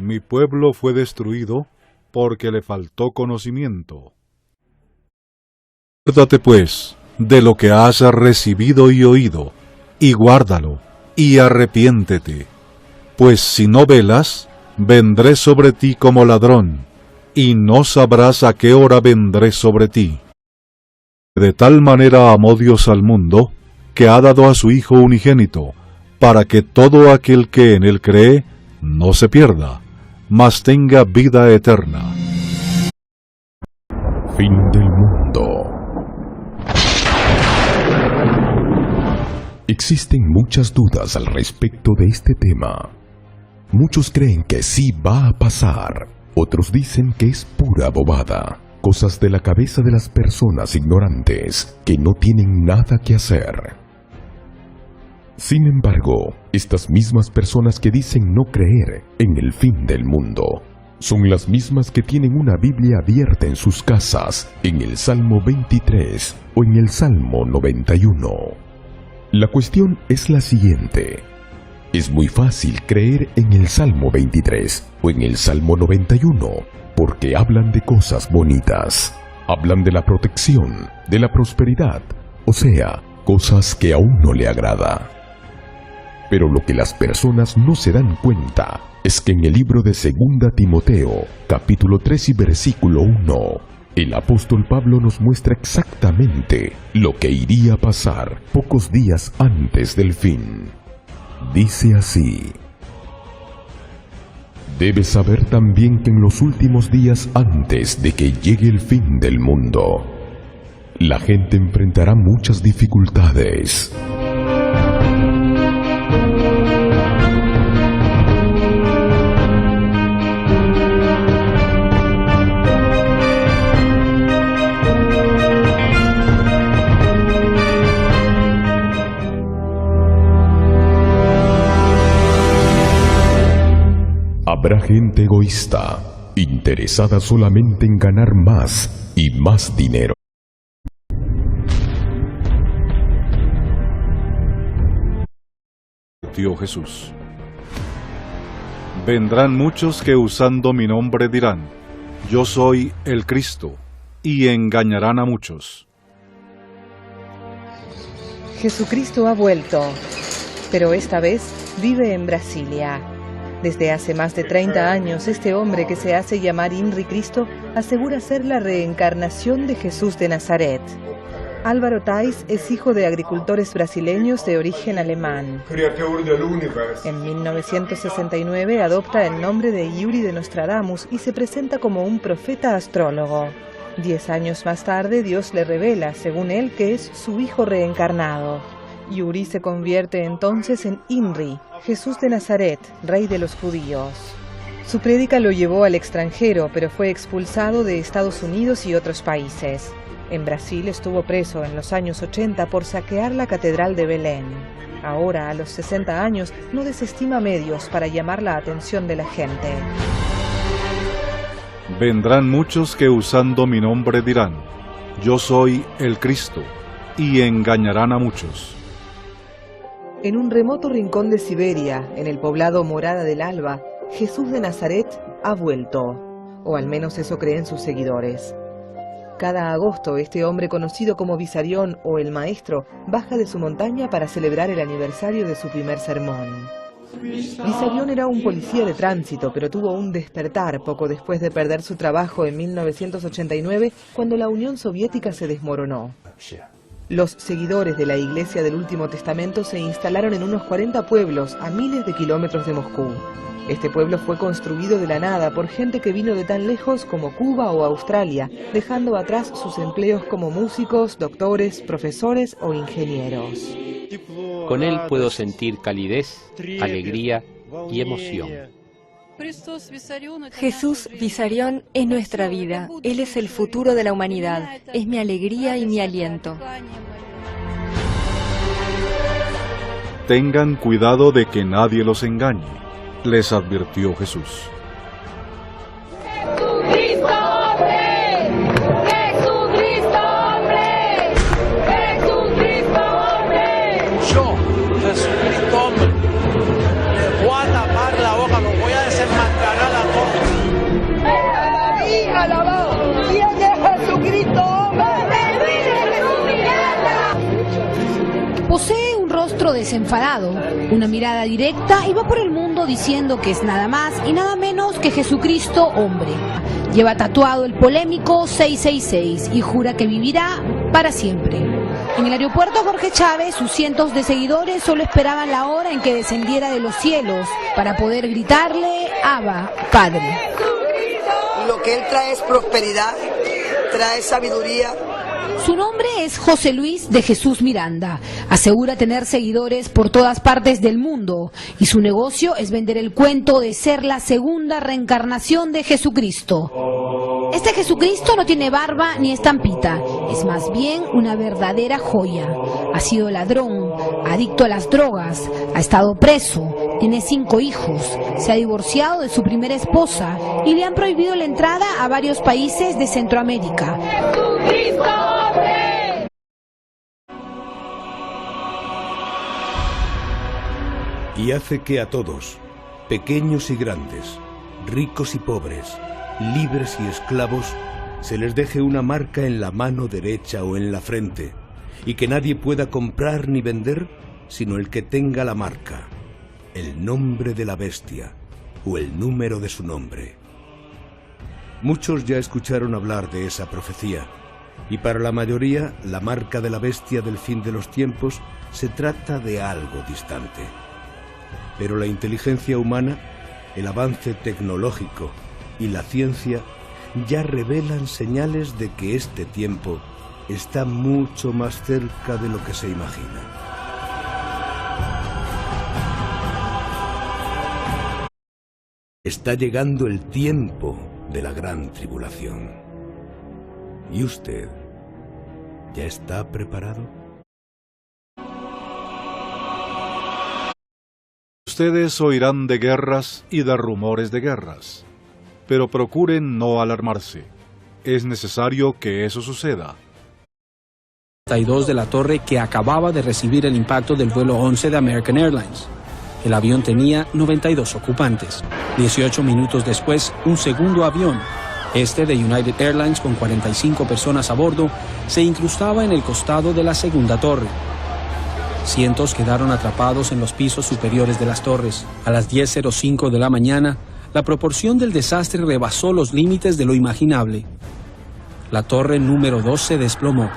Mi pueblo fue destruido porque le faltó conocimiento. Acuérdate pues de lo que has recibido y oído, y guárdalo, y arrepiéntete. Pues si no velas, vendré sobre ti como ladrón, y no sabrás a qué hora vendré sobre ti. De tal manera amó Dios al mundo, que ha dado a su Hijo unigénito, para que todo aquel que en él cree no se pierda, mas tenga vida eterna. Fin del mundo. Existen muchas dudas al respecto de este tema. Muchos creen que sí va a pasar, otros dicen que es pura bobada, cosas de la cabeza de las personas ignorantes que no tienen nada que hacer. Sin embargo, estas mismas personas que dicen no creer en el fin del mundo, son las mismas que tienen una Biblia abierta en sus casas, en el Salmo 23 o en el Salmo 91. La cuestión es la siguiente. Es muy fácil creer en el Salmo 23 o en el Salmo 91, porque hablan de cosas bonitas. Hablan de la protección, de la prosperidad, o sea, cosas que a uno le agrada. Pero lo que las personas no se dan cuenta es que en el libro de 2 Timoteo, capítulo 3 y versículo 1, el apóstol Pablo nos muestra exactamente lo que iría a pasar pocos días antes del fin. Dice así: debes saber también que en los últimos días antes de que llegue el fin del mundo, la gente enfrentará muchas dificultades. Habrá gente egoísta, interesada solamente en ganar más y más dinero. Dijo Jesús: vendrán muchos que usando mi nombre dirán, yo soy el Cristo, y engañarán a muchos. Jesucristo ha vuelto, pero esta vez vive en Brasilia. Desde hace más de 30 años, este hombre que se hace llamar Inri Cristo asegura ser la reencarnación de Jesús de Nazaret. Álvaro Tais es hijo de agricultores brasileños de origen alemán. En 1969 adopta el nombre de Yuri de Nostradamus y se presenta como un profeta astrólogo. 10 años más tarde, Dios le revela, según él, que es su hijo reencarnado. Yuri se convierte entonces en Inri, Jesús de Nazaret, rey de los judíos. Su prédica lo llevó al extranjero, pero fue expulsado de Estados Unidos y otros países. En Brasil estuvo preso en los años 80 por saquear la Catedral de Belén. Ahora, a los 60 años, no desestima medios para llamar la atención de la gente. Vendrán muchos que usando mi nombre dirán, yo soy el Cristo, y engañarán a muchos. En un remoto rincón de Siberia, en el poblado Morada del Alba, Jesús de Nazaret ha vuelto, o al menos eso creen sus seguidores. Cada agosto, este hombre conocido como Visarión o el Maestro baja de su montaña para celebrar el aniversario de su primer sermón. Visarión era un policía de tránsito, pero tuvo un despertar poco después de perder su trabajo en 1989, cuando la Unión Soviética se desmoronó. Los seguidores de la Iglesia del Último Testamento se instalaron en unos 40 pueblos a miles de kilómetros de Moscú. Este pueblo fue construido de la nada por gente que vino de tan lejos como Cuba o Australia, dejando atrás sus empleos como músicos, doctores, profesores o ingenieros. Con él puedo sentir calidez, alegría y emoción. Jesús Visarión es nuestra vida. Él es el futuro de la humanidad. Es mi alegría y mi aliento. Tengan cuidado de que nadie los engañe, les advirtió Jesús. ¡Jesucristo, hombre! ¡Jesucristo, hombre! ¡Jesucristo, hombre! Yo, Jesucristo, hombre, le voy a tapar la boca, lo voy a desenmascarar a Posee un rostro desenfadado, una mirada directa y va por el mundo diciendo que es nada más y nada menos que Jesucristo hombre. Lleva tatuado el polémico 666 y jura que vivirá para siempre. En el aeropuerto Jorge Chávez, sus cientos de seguidores solo esperaban la hora en que descendiera de los cielos para poder gritarle: Abba, Padre. Lo que él trae es prosperidad, trae sabiduría. Su nombre es José Luis de Jesús Miranda. Asegura tener seguidores por todas partes del mundo y su negocio es vender el cuento de ser la segunda reencarnación de Jesucristo. Este Jesucristo no tiene barba ni estampita, es más bien una verdadera joya. Ha sido ladrón, adicto a las drogas, ha estado preso, tiene 5 hijos, se ha divorciado de su primera esposa y le han prohibido la entrada a varios países de Centroamérica. Y hace que a todos, pequeños y grandes, ricos y pobres, libres y esclavos, se les deje una marca en la mano derecha o en la frente, y que nadie pueda comprar ni vender sino el que tenga la marca, el nombre de la bestia o el número de su nombre. Muchos ya escucharon hablar de esa profecía, y para la mayoría la marca de la bestia del fin de los tiempos se trata de algo distante. Pero la inteligencia humana, el avance tecnológico y la ciencia ya revelan señales de que este tiempo está mucho más cerca de lo que se imagina. Está llegando el tiempo de la gran tribulación. ¿Y usted ya está preparado? Ustedes oirán de guerras y de rumores de guerras, pero procuren no alarmarse. Es necesario que eso suceda. 32 de la torre que acababa de recibir el impacto del vuelo 11 de American Airlines. El avión tenía 92 ocupantes. 18 minutos después, un segundo avión, este de United Airlines con 45 personas a bordo, se incrustaba en el costado de la segunda torre. Cientos quedaron atrapados en los pisos superiores de las torres. A las 10:05 de la mañana, la proporción del desastre rebasó los límites de lo imaginable. La torre número 2 se desplomó.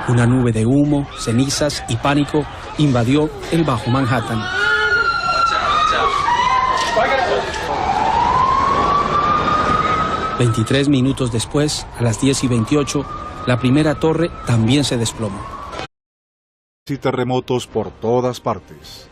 Una nube de humo, cenizas y pánico invadió el Bajo Manhattan. «23 minutos después, a las 10:28, la primera torre también se desplomó. Y terremotos por todas partes.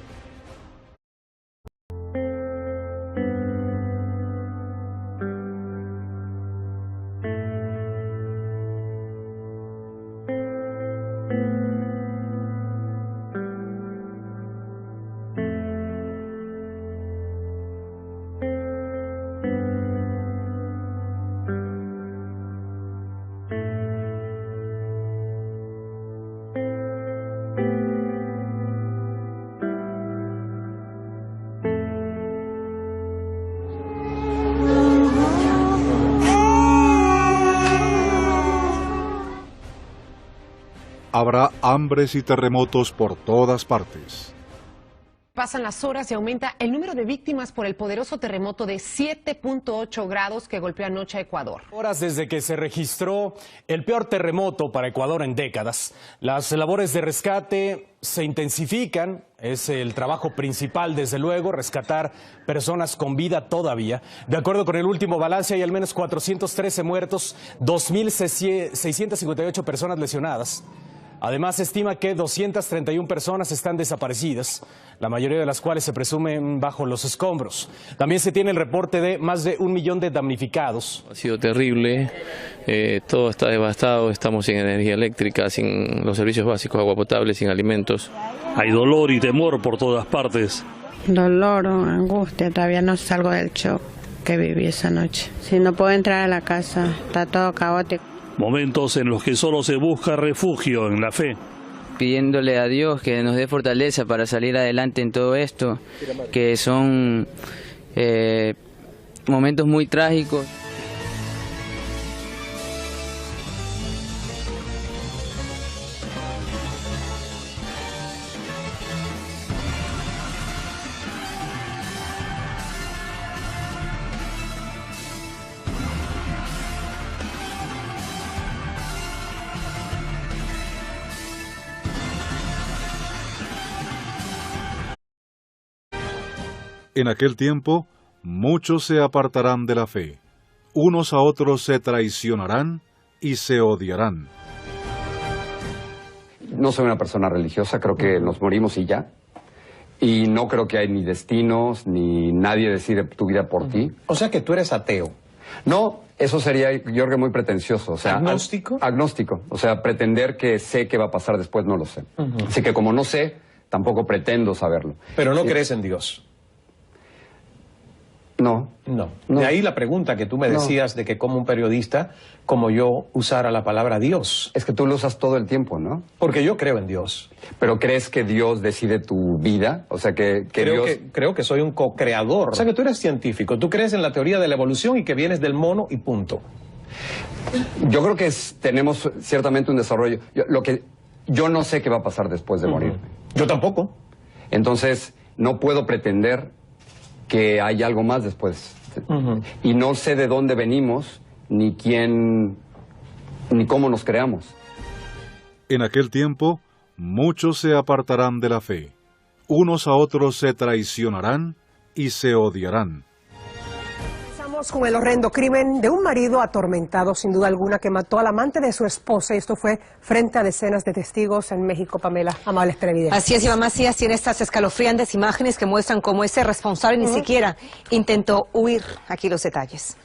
Habrá hambres y terremotos por todas partes. Pasan las horas y aumenta el número de víctimas por el poderoso terremoto de 7.8 grados que golpeó anoche a Ecuador. Horas desde que se registró el peor terremoto para Ecuador en décadas. Las labores de rescate se intensifican. Es el trabajo principal, desde luego, rescatar personas con vida todavía. De acuerdo con el último balance, hay al menos 413 muertos, 2.658 personas lesionadas. Además, se estima que 231 personas están desaparecidas, la mayoría de las cuales se presumen bajo los escombros. También se tiene el reporte de más de 1 millón de damnificados. Ha sido terrible, todo está devastado, estamos sin energía eléctrica, sin los servicios básicos, agua potable, sin alimentos. Hay dolor y temor por todas partes. Dolor, angustia, todavía no salgo del shock que viví esa noche. Si no puedo entrar a la casa, está todo caótico. Momentos en los que solo se busca refugio en la fe. Pidiéndole a Dios que nos dé fortaleza para salir adelante en todo esto, que son momentos muy trágicos. En aquel tiempo, muchos se apartarán de la fe, unos a otros se traicionarán y se odiarán. No soy una persona religiosa, creo que nos morimos y ya. Y no creo que hay ni destinos, ni nadie decide tu vida por ti. O sea que tú eres ateo. No, eso sería, Jorge, muy pretencioso. O sea, ¿agnóstico? Agnóstico. O sea, pretender que sé qué va a pasar después, no lo sé. Así que como no sé, tampoco pretendo saberlo. Pero no crees en Dios. No. No. De ahí la pregunta que tú me decías de que como un periodista, como yo, usara la palabra Dios. Es que tú lo usas todo el tiempo, ¿no? Porque yo creo en Dios. ¿Pero crees que Dios decide tu vida? O sea, Creo que soy un co-creador. O sea, que tú eres científico. Tú crees en la teoría de la evolución y que vienes del mono y punto. Yo creo que tenemos ciertamente un desarrollo. Yo no sé qué va a pasar después de morir. Yo tampoco. Entonces, no puedo pretender que hay algo más después. Y no sé de dónde venimos, ni quién, ni cómo nos creamos. En aquel tiempo, muchos se apartarán de la fe, unos a otros se traicionarán y se odiarán. Con el horrendo crimen de un marido atormentado, sin duda alguna, que mató al amante de su esposa. Esto fue frente a decenas de testigos en México, Pamela, amables televidentes. Así es, Iván Macías tiene estas escalofriantes imágenes que muestran cómo ese responsable ni siquiera intentó huir. Aquí los detalles.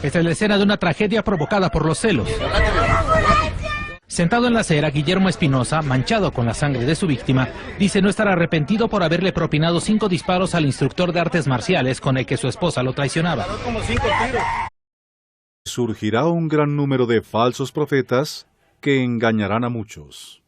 Esta es la escena de una tragedia provocada por los celos. Sentado en la acera, Guillermo Espinosa, manchado con la sangre de su víctima, dice no estar arrepentido por haberle propinado 5 disparos al instructor de artes marciales con el que su esposa lo traicionaba. Surgirá un gran número de falsos profetas que engañarán a muchos.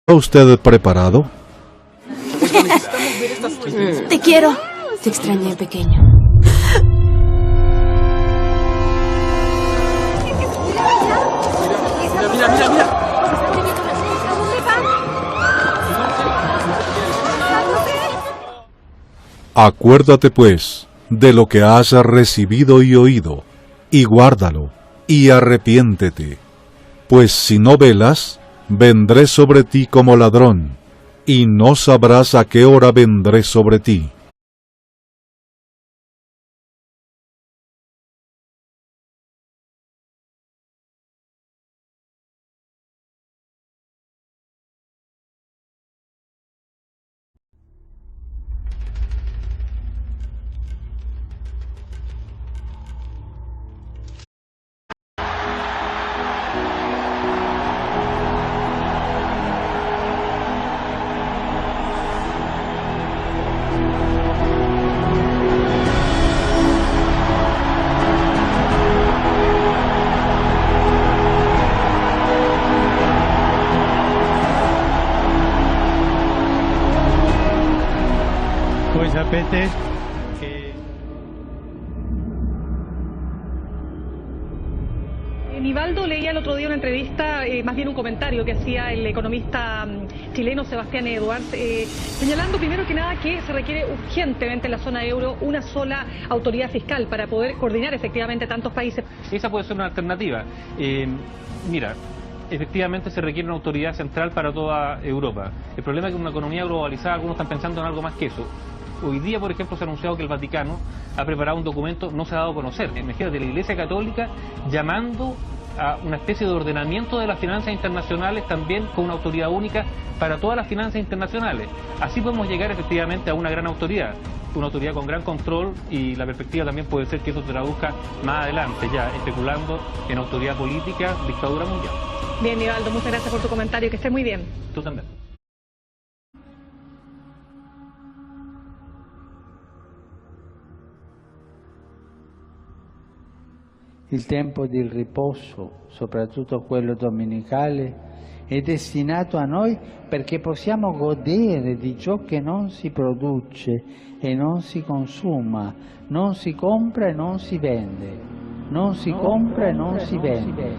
¿Está usted preparado? Te quiero. Te extrañé, pequeño. Mira. Acuérdate, pues, de lo que has recibido y oído, y guárdalo, y arrepiéntete. Pues si no velas, vendré sobre ti como ladrón, y no sabrás a qué hora vendré sobre ti. Pues sapete que... Nivaldo leía el otro día una entrevista, más bien un comentario que hacía el economista chileno Sebastián Edwards, señalando primero que nada que se requiere urgentemente en la zona euro una sola autoridad fiscal para poder coordinar efectivamente tantos países. Esa puede ser una alternativa. Mira, efectivamente se requiere una autoridad central para toda Europa. El problema es que en una economía globalizada algunos están pensando en algo más que eso. Hoy día, por ejemplo, se ha anunciado que el Vaticano ha preparado un documento, no se ha dado a conocer, imagínate, la Iglesia Católica llamando a una especie de ordenamiento de las finanzas internacionales también con una autoridad única para todas las finanzas internacionales. Así podemos llegar efectivamente a una gran autoridad con gran control, y la perspectiva también puede ser que eso se traduzca más adelante, ya especulando en autoridad política, dictadura mundial. Bien, Nivaldo, muchas gracias por tu comentario, que esté muy bien. Tú también. Il tempo di riposo, soprattutto quello domenicale, è destinato a noi perché possiamo godere di ciò che non si produce e non si consuma, non si compra e non si vende, non si compra e non si vende.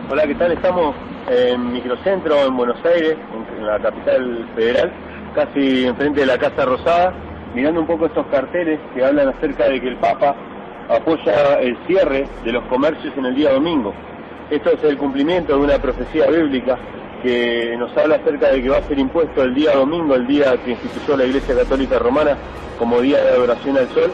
Hola, ¿qué tal? Estamos en Microcentro, en Buenos Aires, en la capital federal, casi enfrente de la Casa Rosada, mirando un poco estos carteles que hablan acerca de que el Papa apoya el cierre de los comercios en el día domingo. Esto es el cumplimiento de una profecía bíblica que nos habla acerca de que va a ser impuesto el día domingo, el día que instituyó la Iglesia Católica Romana como día de adoración al sol,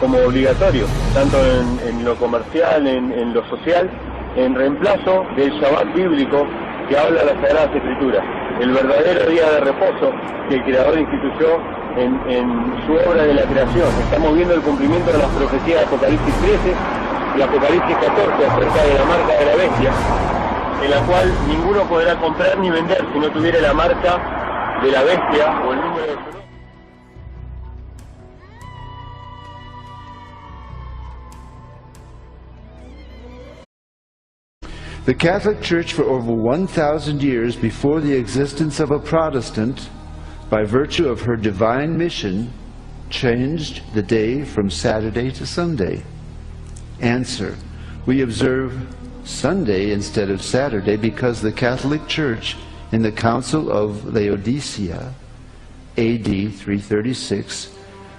como obligatorio, tanto en lo comercial, en lo social, en reemplazo del Shabbat bíblico que habla las Sagradas Escrituras, el verdadero día de reposo que el Creador instituyó en su obra de la creación. Estamos viendo el cumplimiento de las profecías de Apocalipsis 13 y Apocalipsis 14 acerca de la marca de la bestia, en la cual ninguno podrá comprar ni vender si no tuviera la marca de la bestia o el número de su nombre. The Catholic Church for over 1,000 years before the existence of a Protestant, by virtue of her divine mission, changed the day from Saturday to Sunday. Answer: we observe Sunday instead of Saturday because the Catholic Church in the Council of Laodicea, AD 336,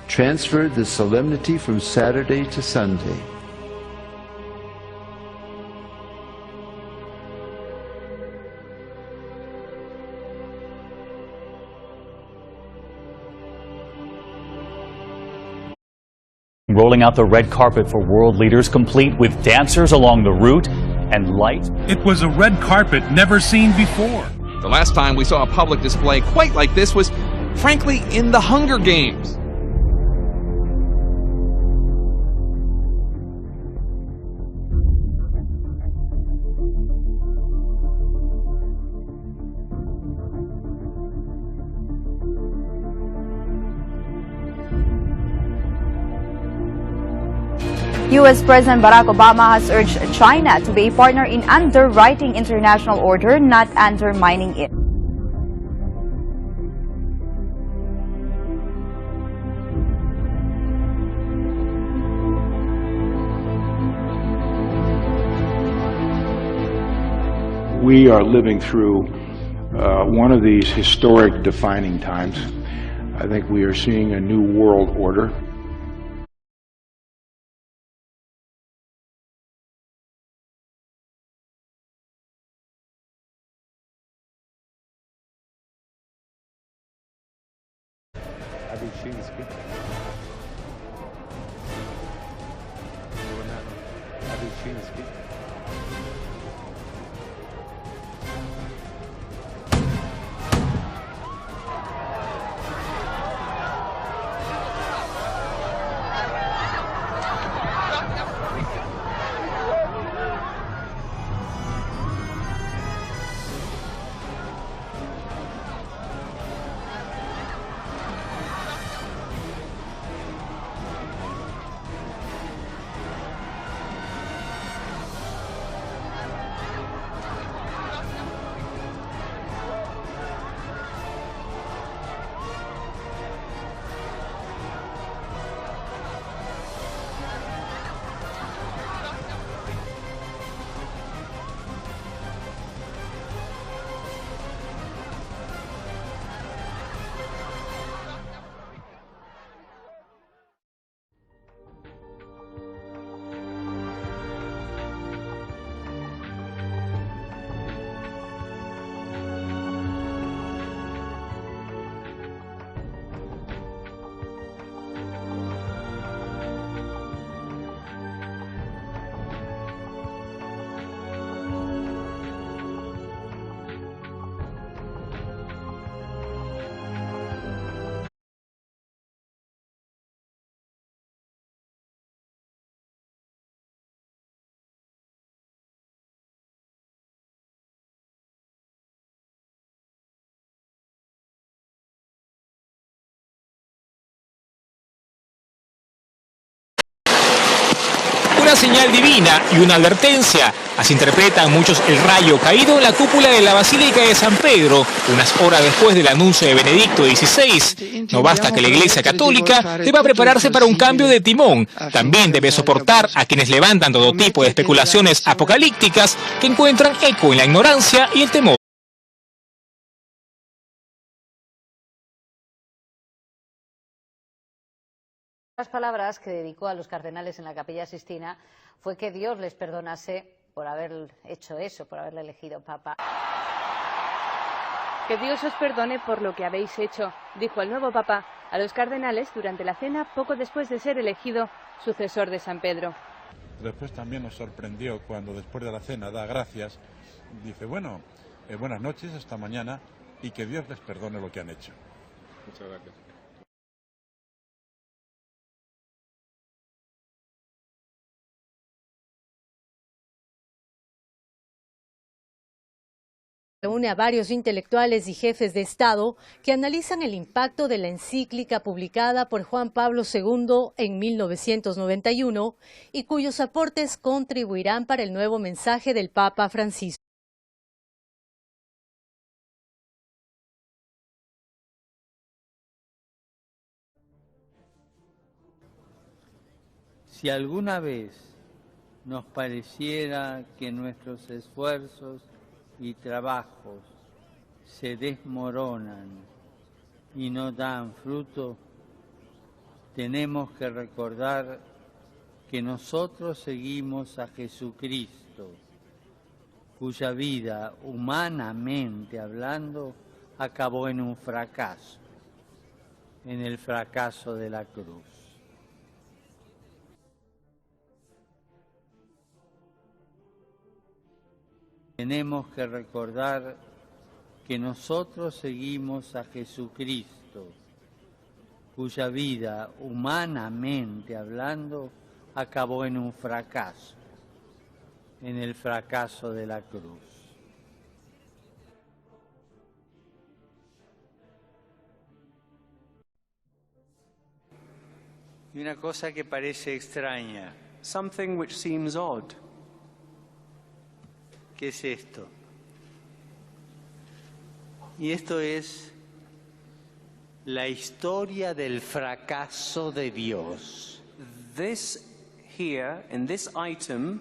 transferred the solemnity from Saturday to Sunday. Rolling out the red carpet for world leaders, complete with dancers along the route and lights. It was a red carpet never seen before. The last time we saw a public display quite like this was, frankly, in the Hunger Games. U.S. President Barack Obama has urged China to be a partner in underwriting international order, not undermining it. We are living through one of these historic defining times. I think we are seeing a new world order. una señal divina y una advertencia. Así interpretan muchos el rayo caído en la cúpula de la Basílica de San Pedro, unas horas después del anuncio de Benedicto XVI. No basta que la Iglesia Católica deba prepararse para un cambio de timón, también debe soportar a quienes levantan todo tipo de especulaciones apocalípticas que encuentran eco en la ignorancia y el temor. Las palabras que dedicó a los cardenales en la Capilla Sixtina fue que Dios les perdonase por haber hecho eso, por haberle elegido papa. Que Dios os perdone por lo que habéis hecho, dijo el nuevo papa a los cardenales durante la cena poco después de ser elegido sucesor de San Pedro. Después también nos sorprendió cuando después de la cena da gracias, dice, bueno, buenas noches, hasta mañana y que Dios les perdone lo que han hecho. Muchas gracias. Reúne a varios intelectuales y jefes de Estado que analizan el impacto de la encíclica publicada por Juan Pablo II en 1991 y cuyos aportes contribuirán para el nuevo mensaje del Papa Francisco. Si alguna vez nos pareciera que nuestros esfuerzos y trabajos se desmoronan y no dan fruto, tenemos que recordar que nosotros seguimos a Jesucristo, cuya vida, humanamente hablando, acabó en un fracaso, en el fracaso de la cruz. Tenemos que recordar que nosotros seguimos a Jesucristo, cuya vida, humanamente hablando, acabó en un fracaso, en el fracaso de la cruz. Y una cosa que parece extraña. Something which seems odd. ¿Qué es esto? Y esto es la historia del fracaso de Dios. This here, in this item,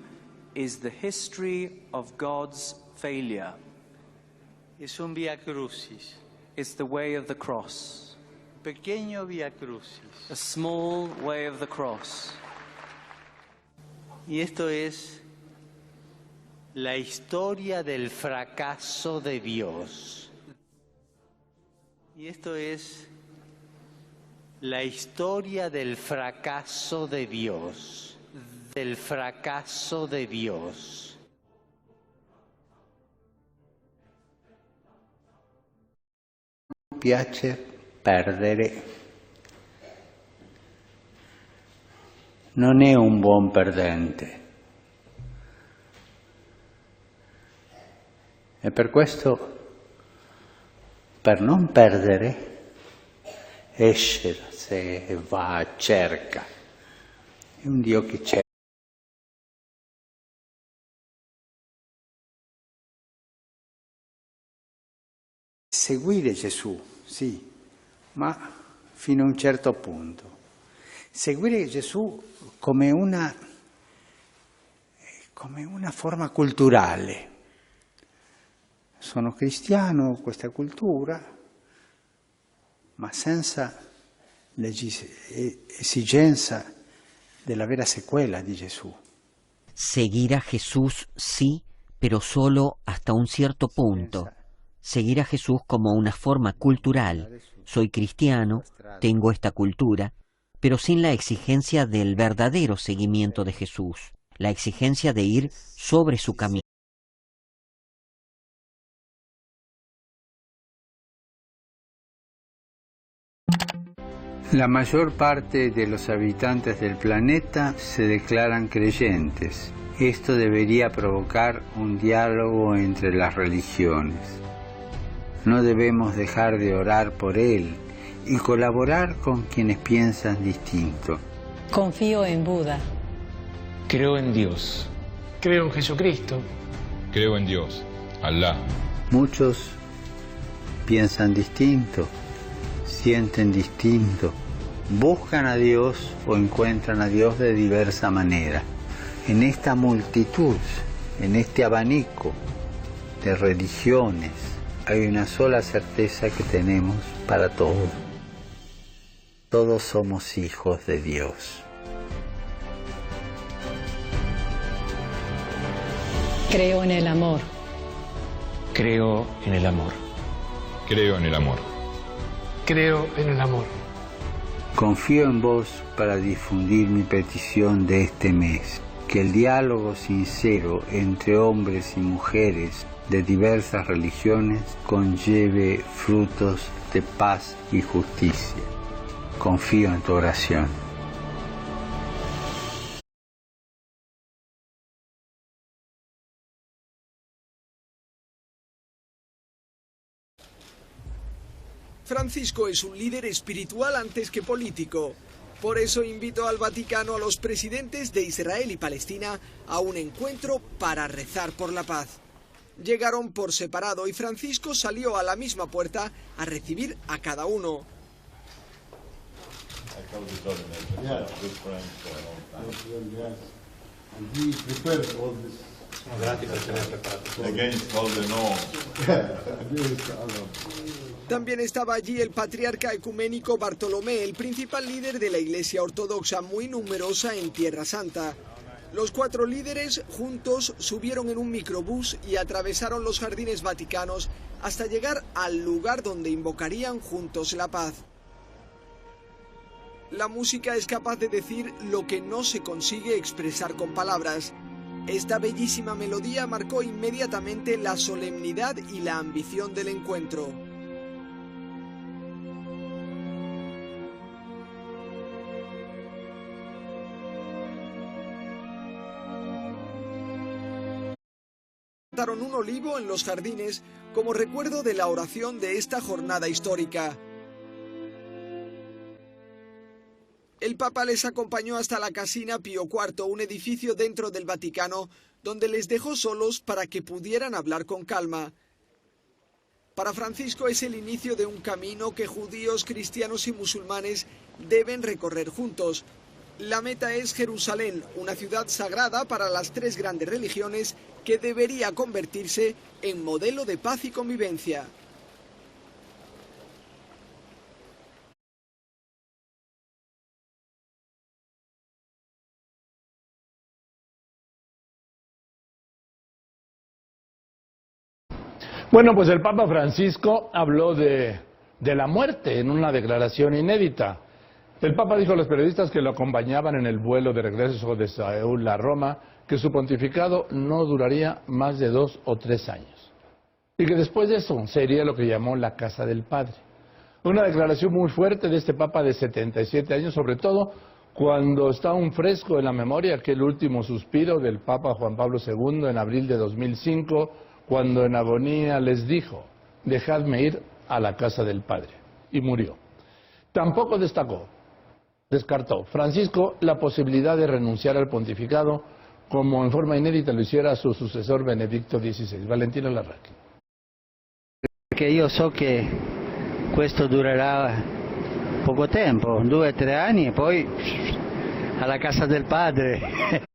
is the history of God's failure. Es un vía crucis. It's the way of the cross. Pequeño vía crucis. A small way of the cross. Y esto es la historia del fracaso de Dios. Y esto es la historia del fracaso de Dios. Del fracaso de Dios. Mi piace perdere. Non è un buon perdente. E per questo, per non perdere, esce da sé e va, cerca. È un Dio che cerca. Seguire Gesù, sì, ma fino a un certo punto. Seguire Gesù come una forma culturale. Sono cristiano, questa cultura, ma senza l'esigenza della vera secuela di Gesù. Seguir a Jesús sí, pero solo hasta un cierto punto. Seguir a Jesús como una forma cultural. Soy cristiano, tengo esta cultura, pero sin la exigencia del verdadero seguimiento de Jesús, la exigencia de ir sobre su camino. La mayor parte de los habitantes del planeta se declaran creyentes. Esto debería provocar un diálogo entre las religiones. No debemos dejar de orar por él y colaborar con quienes piensan distinto. Confío en Buda. Creo en Dios. Creo en Jesucristo. Creo en Dios, Alá. Muchos piensan distinto, sienten distinto, buscan a Dios o encuentran a Dios de diversa manera. En esta multitud, en este abanico de religiones, hay una sola certeza que tenemos para todos. Todos somos hijos de Dios. Creo en el amor. Creo en el amor. Creo en el amor. Creo en el amor. Confío en vos para difundir mi petición de este mes. Que el diálogo sincero entre hombres y mujeres de diversas religiones conlleve frutos de paz y justicia. Confío en tu oración. Francisco es un líder espiritual antes que político. Por eso invitó al Vaticano a los presidentes de Israel y Palestina a un encuentro para rezar por la paz. Llegaron por separado y Francisco salió a la misma puerta a recibir a cada uno. También estaba allí el patriarca ecuménico Bartolomé, el principal líder de la Iglesia Ortodoxa, muy numerosa en Tierra Santa. Los 4 líderes juntos subieron en un microbús y atravesaron los jardines vaticanos hasta llegar al lugar donde invocarían juntos la paz. La música es capaz de decir lo que no se consigue expresar con palabras. Esta bellísima melodía marcó inmediatamente la solemnidad y la ambición del encuentro. Plantaron un olivo en los jardines como recuerdo de la oración de esta jornada histórica. El Papa les acompañó hasta la Casina Pío IV, un edificio dentro del Vaticano, donde les dejó solos para que pudieran hablar con calma. Para Francisco es el inicio de un camino que judíos, cristianos y musulmanes deben recorrer juntos. La meta es Jerusalén, una ciudad sagrada para las 3 grandes religiones que debería convertirse en modelo de paz y convivencia. Bueno, pues el Papa Francisco habló de la muerte en una declaración inédita. El Papa dijo a los periodistas que lo acompañaban en el vuelo de regreso de Seúl a Roma que su pontificado no duraría más de 2 o 3 años. Y que después de eso sería lo que llamó la casa del Padre. Una declaración muy fuerte de este Papa de 77 años, sobre todo cuando está aún fresco en la memoria aquel último suspiro del Papa Juan Pablo II en abril de 2005, cuando en agonía les dijo: dejadme ir a la casa del Padre. Y murió. Tampoco descartó Francisco la posibilidad de renunciar al pontificado, como en forma inédita lo hiciera su sucesor Benedicto XVI. Valentino Larraqui. Perché io so che questo durerà poco tempo, 2 o 3 anni e poi alla casa del Padre.